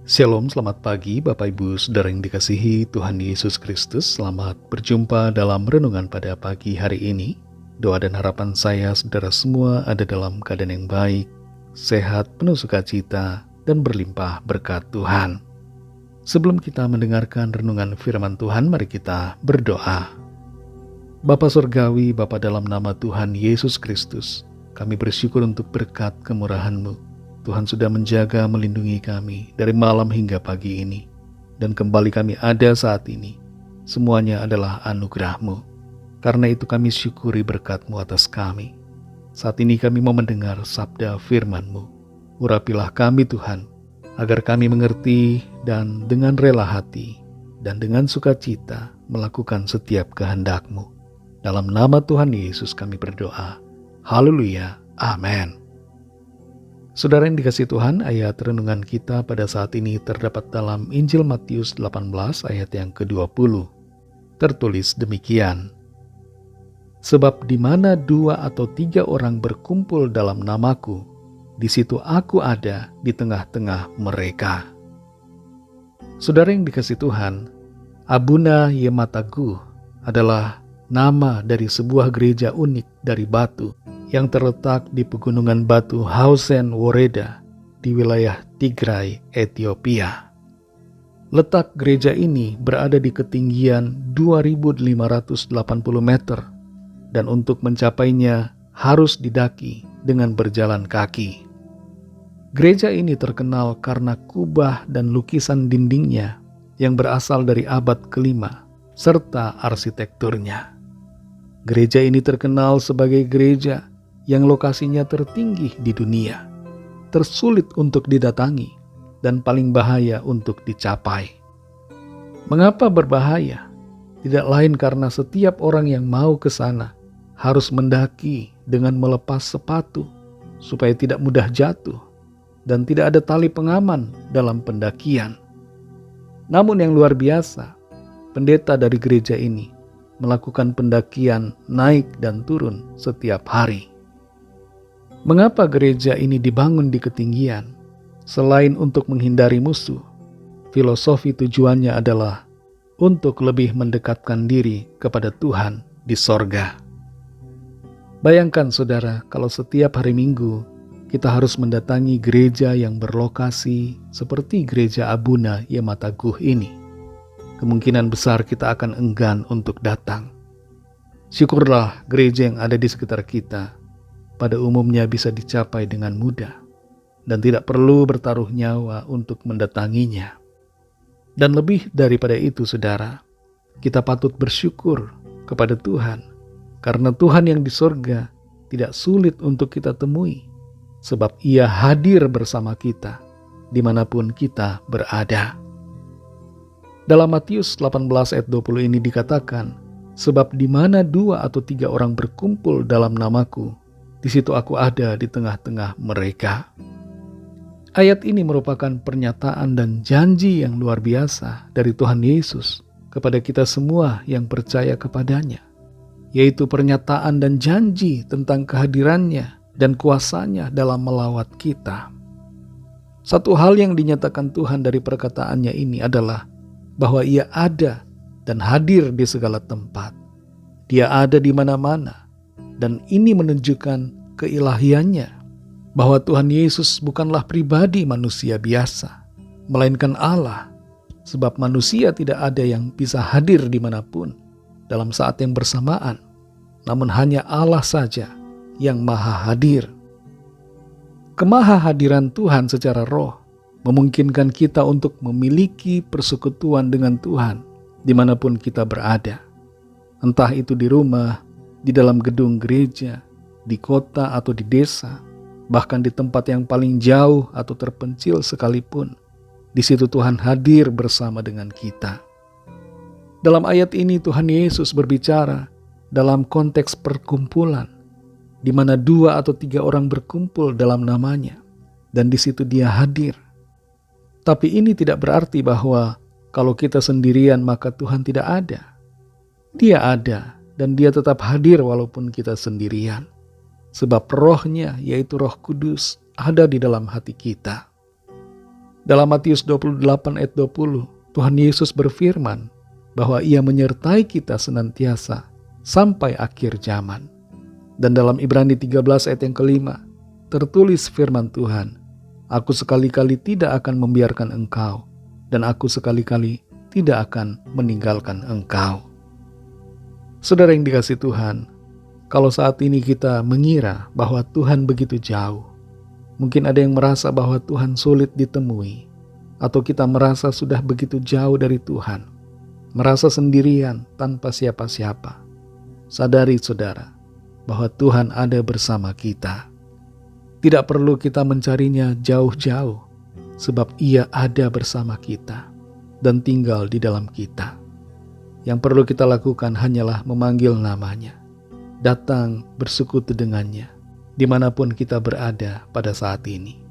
Shalom, selamat pagi Bapak Ibu Saudara yang dikasihi Tuhan Yesus Kristus. Selamat berjumpa dalam renungan pada pagi hari ini. Doa dan harapan saya saudara semua ada dalam keadaan yang baik, sehat, penuh sukacita, dan berlimpah berkat Tuhan. Sebelum kita mendengarkan renungan firman Tuhan, mari kita berdoa. Bapa Surgawi, Bapa dalam nama Tuhan Yesus Kristus, kami bersyukur untuk berkat kemurahan-Mu. Tuhan sudah menjaga, melindungi kami dari malam hingga pagi ini. Dan kembali kami ada saat ini. Semuanya adalah anugerah-Mu. Karena itu kami syukuri berkat-Mu atas kami. Saat ini kami mau mendengar sabda firman-Mu. Urapilah kami Tuhan, agar kami mengerti dan dengan rela hati dan dengan sukacita melakukan setiap kehendak-Mu. Dalam nama Tuhan Yesus kami berdoa. Haleluya. Amin. Saudara yang dikasihi Tuhan, ayat renungan kita pada saat ini terdapat dalam Injil Matius 18 ayat yang ke-20. Tertulis demikian. Sebab di mana 2 atau 3 orang berkumpul dalam namaku, di situ aku ada di tengah-tengah mereka. Saudara yang dikasihi Tuhan, Abuna Yemataguh adalah nama dari sebuah gereja unik dari batu yang terletak di pegunungan batu Hausen Woreda di wilayah Tigray, Ethiopia. Letak gereja ini berada di ketinggian 2.580 meter dan untuk mencapainya harus didaki dengan berjalan kaki. Gereja ini terkenal karena kubah dan lukisan dindingnya yang berasal dari abad ke-5 serta arsitekturnya. Gereja ini terkenal sebagai gereja yang lokasinya tertinggi di dunia, tersulit untuk didatangi, dan paling bahaya untuk dicapai. Mengapa berbahaya? Tidak lain karena setiap orang yang mau ke sana harus mendaki dengan melepas sepatu supaya tidak mudah jatuh, dan tidak ada tali pengaman dalam pendakian. Namun yang luar biasa, pendeta dari gereja ini melakukan pendakian naik dan turun setiap hari. Mengapa gereja ini dibangun di ketinggian? Selain untuk menghindari musuh, filosofi tujuannya adalah untuk lebih mendekatkan diri kepada Tuhan di sorga. Bayangkan saudara, kalau setiap hari Minggu kita harus mendatangi gereja yang berlokasi seperti gereja Abuna Yemataguh ini. Kemungkinan besar kita akan enggan untuk datang. Syukurlah gereja yang ada di sekitar kita pada umumnya bisa dicapai dengan mudah dan tidak perlu bertaruh nyawa untuk mendatanginya. Dan lebih daripada itu saudara, kita patut bersyukur kepada Tuhan karena Tuhan yang di sorga tidak sulit untuk kita temui sebab Ia hadir bersama kita dimanapun kita berada. Dalam Matius 18 ayat 20 ini dikatakan, sebab di mana 2 atau 3 orang berkumpul dalam namaku, di situ aku ada di tengah-tengah mereka. Ayat ini merupakan pernyataan dan janji yang luar biasa dari Tuhan Yesus kepada kita semua yang percaya kepadanya, yaitu pernyataan dan janji tentang kehadirannya dan kuasanya dalam melawat kita. Satu hal yang dinyatakan Tuhan dari perkataannya ini adalah bahwa Ia ada dan hadir di segala tempat. Dia ada di mana-mana. Dan ini menunjukkan keilahiannya, bahwa Tuhan Yesus bukanlah pribadi manusia biasa, melainkan Allah, sebab manusia tidak ada yang bisa hadir dimanapun dalam saat yang bersamaan, namun hanya Allah saja yang maha hadir. Kemahahadiran Tuhan secara roh memungkinkan kita untuk memiliki persekutuan dengan Tuhan dimanapun kita berada, entah itu di rumah, di dalam gedung gereja, di kota atau di desa, bahkan di tempat yang paling jauh atau terpencil sekalipun. Di situ Tuhan hadir bersama dengan kita. Dalam ayat ini Tuhan Yesus berbicara dalam konteks perkumpulan, di mana 2 atau 3 orang berkumpul dalam namanya, dan di situ Dia hadir. Tapi ini tidak berarti bahwa kalau kita sendirian maka Tuhan tidak ada. Dia ada. Dan Dia tetap hadir walaupun kita sendirian. Sebab rohnya, yaitu Roh Kudus, ada di dalam hati kita. Dalam Matius 28 ayat 20, Tuhan Yesus berfirman bahwa Ia menyertai kita senantiasa sampai akhir zaman. Dan dalam Ibrani 13 ayat yang kelima, tertulis firman Tuhan, Aku sekali-kali tidak akan membiarkan engkau, dan aku sekali-kali tidak akan meninggalkan engkau. Saudara yang dikasihi Tuhan, kalau saat ini kita mengira bahwa Tuhan begitu jauh, mungkin ada yang merasa bahwa Tuhan sulit ditemui, atau kita merasa sudah begitu jauh dari Tuhan, merasa sendirian tanpa siapa-siapa. Sadari saudara, bahwa Tuhan ada bersama kita. Tidak perlu kita mencarinya jauh-jauh, sebab Ia ada bersama kita dan tinggal di dalam kita. Yang perlu kita lakukan hanyalah memanggil namanya, datang bersekutu dengannya, dimanapun kita berada pada saat ini.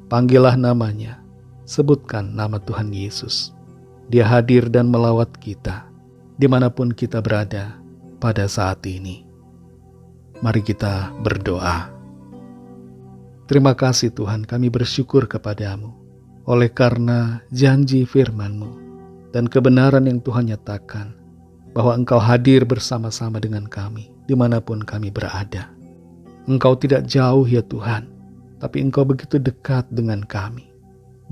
Panggillah namanya, sebutkan nama Tuhan Yesus. Dia hadir dan melawat kita, dimanapun kita berada pada saat ini. Mari kita berdoa. Terima kasih Tuhan, kami bersyukur kepadamu, oleh karena janji firman-Mu dan kebenaran yang Tuhan nyatakan, bahwa Engkau hadir bersama-sama dengan kami, dimanapun kami berada. Engkau tidak jauh ya Tuhan, tapi Engkau begitu dekat dengan kami.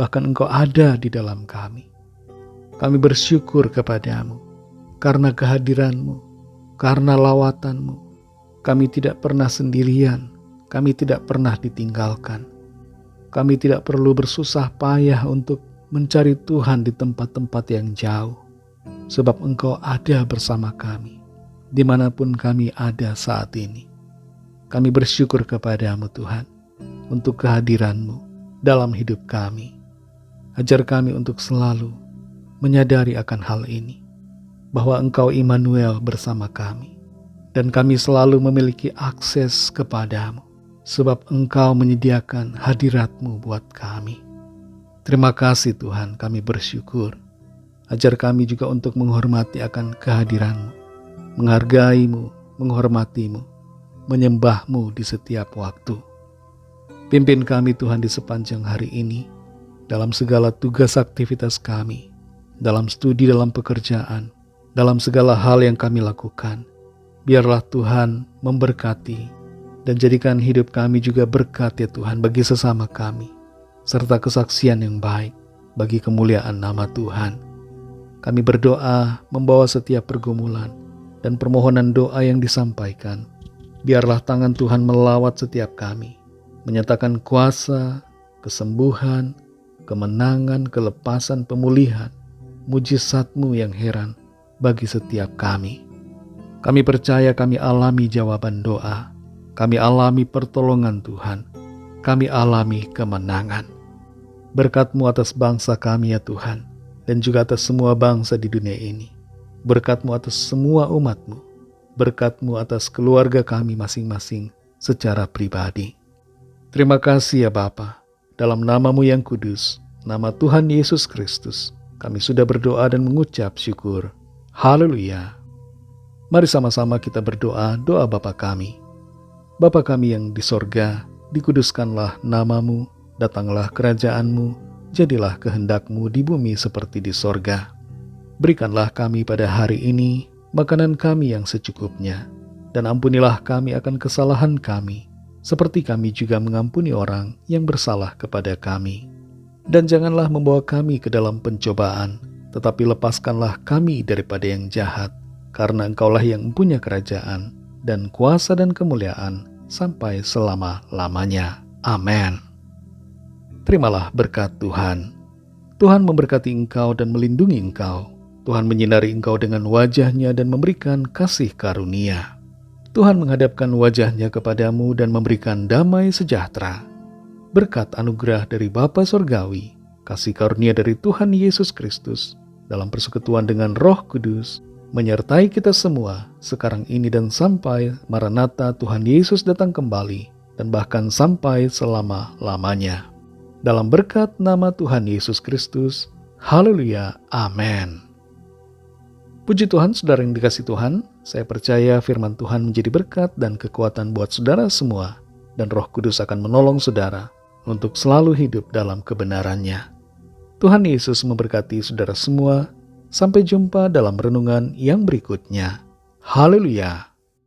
Bahkan Engkau ada di dalam kami. Kami bersyukur kepadamu, karena kehadiran-Mu, karena lawatan-Mu. Kami tidak pernah sendirian, kami tidak pernah ditinggalkan. Kami tidak perlu bersusah payah untuk mencari Tuhan di tempat-tempat yang jauh, sebab Engkau ada bersama kami, dimanapun kami ada saat ini. Kami bersyukur kepadamu Tuhan, untuk kehadiran-Mu dalam hidup kami. Ajar kami untuk selalu menyadari akan hal ini, bahwa Engkau Immanuel bersama kami, dan kami selalu memiliki akses kepadamu, sebab Engkau menyediakan hadirat-Mu buat kami. Terima kasih Tuhan, kami bersyukur. Ajar kami juga untuk menghormati akan kehadiran-Mu, menghargai-Mu, menghormati-Mu, menyembah-Mu di setiap waktu. Pimpin kami Tuhan di sepanjang hari ini, dalam segala tugas aktivitas kami, dalam studi, dalam pekerjaan, dalam segala hal yang kami lakukan. Biarlah Tuhan memberkati dan jadikan hidup kami juga berkat ya Tuhan bagi sesama kami, serta kesaksian yang baik bagi kemuliaan nama Tuhan. Kami berdoa membawa setiap pergumulan dan permohonan doa yang disampaikan. Biarlah tangan Tuhan melawat setiap kami, menyatakan kuasa, kesembuhan, kemenangan, kelepasan, pemulihan, mujizat-Mu yang heran bagi setiap kami. Kami percaya kami alami jawaban doa, kami alami pertolongan Tuhan, kami alami kemenangan. Berkat-Mu atas bangsa kami ya Tuhan, dan juga atas semua bangsa di dunia ini. Berkat-Mu atas semua umat-Mu, berkat-Mu atas keluarga kami masing-masing secara pribadi. Terima kasih ya Bapa, dalam nama-Mu yang kudus, nama Tuhan Yesus Kristus, kami sudah berdoa dan mengucap syukur. Haleluya. Mari sama-sama kita berdoa doa Bapa kami. Bapa kami yang di sorga, dikuduskanlah nama-Mu, datanglah kerajaan-Mu, jadilah kehendak-Mu di bumi seperti di sorga. Berikanlah kami pada hari ini makanan kami yang secukupnya, dan ampunilah kami akan kesalahan kami, seperti kami juga mengampuni orang yang bersalah kepada kami. Dan janganlah membawa kami ke dalam pencobaan, tetapi lepaskanlah kami daripada yang jahat, karena Engkaulah yang mempunyai kerajaan, dan kuasa dan kemuliaan, sampai selama-lamanya. Amin. Terimalah berkat Tuhan. Tuhan memberkati engkau dan melindungi engkau. Tuhan menyinari engkau dengan wajah-Nya dan memberikan kasih karunia. Tuhan menghadapkan wajah-Nya kepadamu dan memberikan damai sejahtera. Berkat anugerah dari Bapa Surgawi, kasih karunia dari Tuhan Yesus Kristus, dalam persekutuan dengan Roh Kudus, menyertai kita semua sekarang ini dan sampai Maranatha Tuhan Yesus datang kembali, dan bahkan sampai selama-lamanya. Dalam berkat nama Tuhan Yesus Kristus, haleluya, amin. Puji Tuhan, saudara yang dikasihi Tuhan, saya percaya firman Tuhan menjadi berkat dan kekuatan buat saudara semua, dan Roh Kudus akan menolong saudara untuk selalu hidup dalam kebenaran-Nya. Tuhan Yesus memberkati saudara semua. Sampai jumpa dalam renungan yang berikutnya. Haleluya!